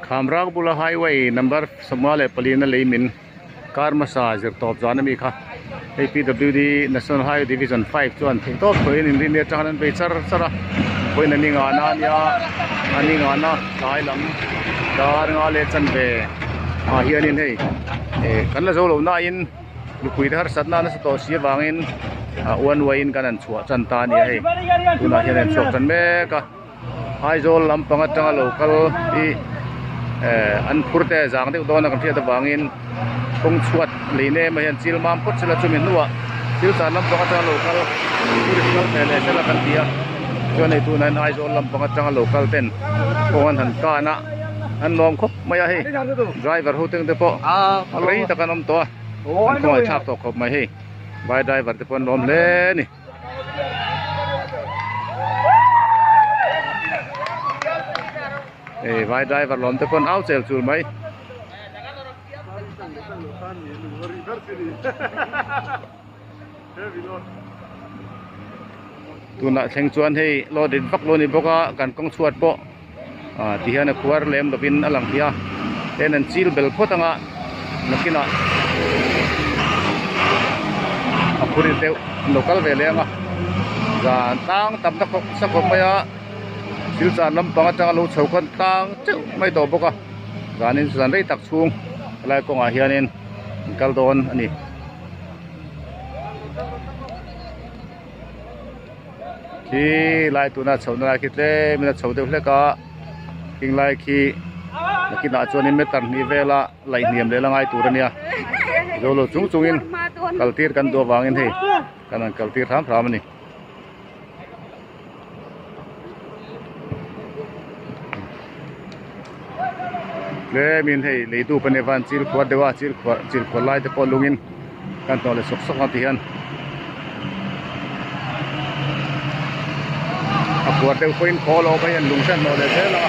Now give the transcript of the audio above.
Khamrang Bula Highway number Somale Palina Laymin car massage top zona mi kha APWD National Highway Division 5 chuan thing top point in rin chanan pe char chara point ani nga na nia ani nga na kai lam dar nga le chan ve a hian in hei kan la zo lo na in lupui har satna na to sia wangin one way in kan an chua chan ta ni hei tuna hian an chok chan me ka hai zol lam panga tanga local i an phurte jang de dona kan thia ta wangin kong chuat leine ma hian chil mam pot chila chumin nuwa chil sa lam panga tanga local original mele chela kan tia chuan ei tuna hai zol lam panga tanga local ten kongan han ka na an nom khop maya hei driver hu teng te po rei ta kan om to an ko chak to khop mai hei vai driver te pon nom le ni vai driver lom te pon out sel chul mai tuna theng chuan hei lo din vak lo ni boka kan kong chuat po ti hian a khuar lem lovin alang hia ten an chil bel photanga nakina a phurin teu local velenga za tang tam na khok sa khok maya sil chan lam panga changa lo chhokhan tang chu mai to boka ganin san rei tak chung lai ko nga hianin kaldon ani ki lai tuna chhona la kitle mina chhode hle ka king lai ki nakina chuanin metar ni vela lai niam le langai turania jolo chung chungin kaltir kan do wangin hei kanan kaltir tham thram ani le min hei leitu panevan chil khwat dewa chil khwat lai te po lungin kan to le sok sok ati hian a khwat te point call over hian lungsan no le la